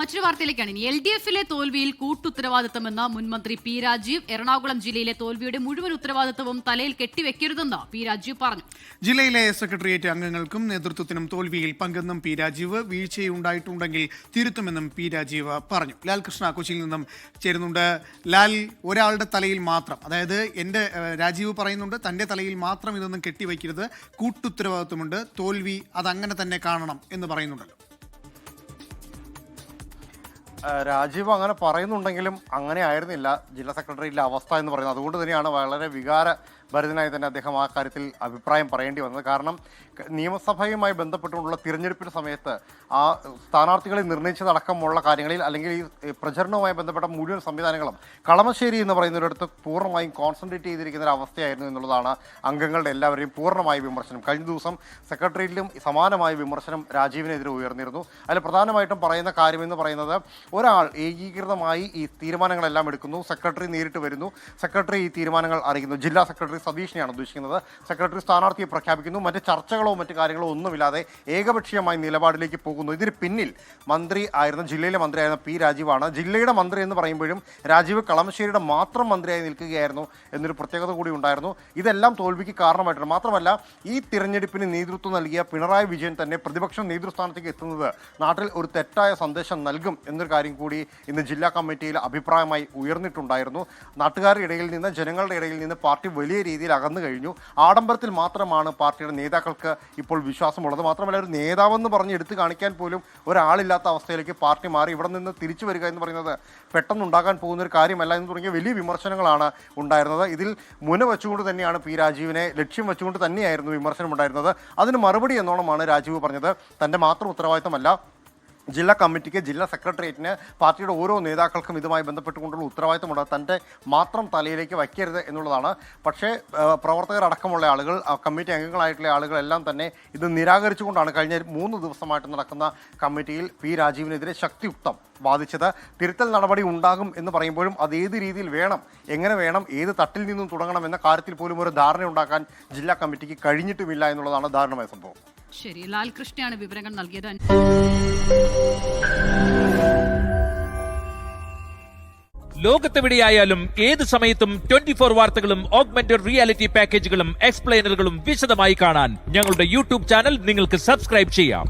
മറ്റൊരു വാർത്തയിലേക്കാണ് ഇനി. LDF-ലെ തോൽവിയിൽ കൂട്ടുത്തരവാദിത്തമെന്ന് മുൻമന്ത്രി പി രാജീവ്. എറണാകുളം ജില്ലയിലെ തോൽവിയുടെ മുഴുവൻ ഉത്തരവാദിത്തവും തലയിൽ കെട്ടിവെക്കരുതെന്ന് പി രാജീവ് പറഞ്ഞു. ജില്ലയിലെ സെക്രട്ടേറിയറ്റ് അംഗങ്ങൾക്കും നേതൃത്വത്തിനും തോൽവിയിൽ പങ്കെന്നും പി രാജീവ്. വീഴ്ചയുണ്ടായിട്ടുണ്ടെങ്കിൽ തിരുത്തുമെന്നും പി രാജീവ് പറഞ്ഞു. ലാൽകൃഷ്ണ കൊച്ചിയിൽ നിന്നും ചേരുന്നുണ്ട്. ലാൽ, ഒരാളുടെ തലയിൽ മാത്രം, അതായത് രാജീവ് പറയുന്നുണ്ട് തന്റെ തലയിൽ മാത്രം ഇതൊന്നും കെട്ടിവെക്കരുത്, കൂട്ടുത്തരവാദിത്വമുണ്ട്, തോൽവി അതങ്ങനെ തന്നെ കാണണം എന്ന് പറയുന്നുണ്ടല്ലോ. രാജീവ് അങ്ങനെ പറയുന്നുണ്ടെങ്കിലും അങ്ങനെ ആയിരുന്നില്ല ജില്ലാ സെക്രട്ടറിയിലെ അവസ്ഥ എന്ന് പറയുന്നത്. അതുകൊണ്ട് തന്നെയാണ് വളരെ വികാരഭരിതനായി തന്നെ അദ്ദേഹം ആ കാര്യത്തിൽ അഭിപ്രായം പറയേണ്ടി വന്നത്. കാരണം നിയമസഭയുമായി ബന്ധപ്പെട്ടുകൊണ്ടുള്ള തിരഞ്ഞെടുപ്പിന്റെ സമയത്ത് ആ സ്ഥാനാർത്ഥികളെ നിർണയിച്ചതടക്കമുള്ള കാര്യങ്ങളിൽ അല്ലെങ്കിൽ ഈ പ്രചരണവുമായി ബന്ധപ്പെട്ട മുഴുവൻ സംവിധാനങ്ങളും കളമശ്ശേരി എന്ന് പറയുന്നൊരിടത്ത് പൂർണ്ണമായും കോൺസെൻട്രേറ്റ് ചെയ്തിരിക്കുന്ന ഒരു അവസ്ഥയായിരുന്നു എന്നുള്ളതാണ് അംഗങ്ങളുടെ എല്ലാവരെയും പൂർണ്ണമായ വിമർശനം. കഴിഞ്ഞ ദിവസം സെക്രട്ടേറിയറ്റിലും സമാനമായ വിമർശനം രാജീവിനെതിരെ ഉയർന്നിരുന്നു. അതിൽ പ്രധാനമായിട്ടും പറയുന്ന കാര്യമെന്ന് പറയുന്നത്, ഒരാൾ ഏകീകൃതമായി ഈ തീരുമാനങ്ങളെല്ലാം എടുക്കുന്നു, സെക്രട്ടറി നേരിട്ട് വരുന്നു, സെക്രട്ടറി ഈ തീരുമാനങ്ങൾ അറിയിക്കുന്നു. ജില്ലാ സെക്രട്ടറി സതീഷിനെയാണ് ഉദ്ദേശിക്കുന്നത്. സെക്രട്ടറി സ്ഥാനാർത്ഥിയെ പ്രഖ്യാപിക്കുന്നു. മറ്റ് ചർച്ചകളോ മറ്റു കാര്യങ്ങളോ ഒന്നുമില്ലാതെ ഏകപക്ഷീയമായ നിലപാടിലേക്ക് പോകുന്നു. ഇതിന് പിന്നിൽ ജില്ലയിലെ മന്ത്രിയായിരുന്ന പി രാജീവാണ്. ജില്ലയുടെ മന്ത്രി എന്ന് പറയുമ്പോഴും രാജീവ് കളമശ്ശേരിയുടെ മാത്രം മന്ത്രിയായി നിൽക്കുകയായിരുന്നു എന്നൊരു പ്രത്യേകത കൂടി ഉണ്ടായിരുന്നു. ഇതെല്ലാം തോൽവിക്ക് കാരണമായിട്ടുണ്ട്. മാത്രമല്ല, ഈ തിരഞ്ഞെടുപ്പിന് നേതൃത്വം നൽകിയ പിണറായി വിജയൻ തന്നെ പ്രതിപക്ഷം നേതൃസ്ഥാനത്തേക്ക് എത്തുന്നത് നാട്ടിൽ ഒരു തെറ്റായ സന്ദേശം നൽകും എന്നൊരു കാര്യം കൂടി ഇന്ന് ജില്ലാ കമ്മിറ്റിയിൽ അഭിപ്രായമായി ഉയർന്നിട്ടുണ്ടായിരുന്നു. നാട്ടുകാരുടെ ഇടയിൽ നിന്ന്, ജനങ്ങളുടെ ഇടയിൽ നിന്ന് പാർട്ടി വലിയ രീതിയിൽ അകന്നു കഴിഞ്ഞു. ആഡംബരത്തിൽ മാത്രമാണ് പാർട്ടിയുടെ നേതാക്കൾക്ക് ഇപ്പോൾ വിശ്വാസമുള്ളത്. മാത്രമല്ല, ഒരു നേതാവെന്ന് പറഞ്ഞ് എടുത്തു കാണിക്കാൻ പോലും ഒരാളില്ലാത്ത അവസ്ഥയിലേക്ക് പാർട്ടി മാറി. ഇവിടെ നിന്ന് തിരിച്ചു വരിക എന്ന് പറയുന്നത് പെട്ടെന്നുണ്ടാകാൻ പോകുന്ന ഒരു കാര്യമല്ല എന്ന് തുടങ്ങിയ വലിയ വിമർശനങ്ങളാണ് ഉണ്ടായിരുന്നത്. ഇതിൽ മുന വെച്ചുകൊണ്ട് തന്നെയാണ് പി രാജീവിനെ ലക്ഷ്യം വെച്ചുകൊണ്ട് തന്നെയായിരുന്നു വിമർശനം ഉണ്ടായിരുന്നത്. അതിന് മറുപടി എന്നോണമാണ് രാജീവ് പറഞ്ഞത് തൻ്റെ മാത്രം ഉത്തരവാദിത്തമല്ല, ജില്ലാ കമ്മിറ്റിക്ക്, ജില്ലാ സെക്രട്ടേറിയറ്റിന്, പാർട്ടിയുടെ ഓരോ നേതാക്കൾക്കും ഇതുമായി ബന്ധപ്പെട്ടുകൊണ്ടുള്ള ഉത്തരവാദിത്തമുണ്ട്. തൻ്റെ മാത്രം തലയിലേക്ക് വയ്ക്കരുത് എന്നുള്ളതാണ്. പക്ഷേ പ്രവർത്തകർ അടക്കമുള്ള ആളുകൾ, കമ്മിറ്റി അംഗങ്ങളായിട്ടുള്ള ആളുകളെല്ലാം തന്നെ ഇത് നിരാകരിച്ചുകൊണ്ടാണ് കഴിഞ്ഞ 3 ദിവസമായിട്ട് നടക്കുന്ന കമ്മിറ്റിയിൽ പി രാജീവിനെതിരെ ശക്തിയുക്തം വാദിച്ചത്. തിരുത്തൽ നടപടി ഉണ്ടാകും എന്ന് പറയുമ്പോഴും അത് ഏത് രീതിയിൽ വേണം, എങ്ങനെ വേണം, ഏത് തട്ടിൽ നിന്നും തുടങ്ങണം എന്ന കാര്യത്തിൽ പോലും ഒരു ധാരണ ഉണ്ടാക്കാൻ ജില്ലാ കമ്മിറ്റിക്ക് കഴിഞ്ഞിട്ടുമില്ല എന്നുള്ളതാണ് ദാരുണമായ സംഭവം. ശരി, ലാൽകൃഷ്ണയാണ് വിവരങ്ങൾ നൽകിയത്. ലോകത്തെവിടെയായാലും ഏത് സമയത്തും 24 വാർത്തകളും ഓഗ്മെന്റഡ് റിയാലിറ്റി പാക്കേജുകളും എക്സ്പ്ലെയിനറുകളും വിശദമായി കാണാൻ ഞങ്ങളുടെ യൂട്യൂബ് ചാനൽ നിങ്ങൾക്ക് സബ്സ്ക്രൈബ് ചെയ്യാം.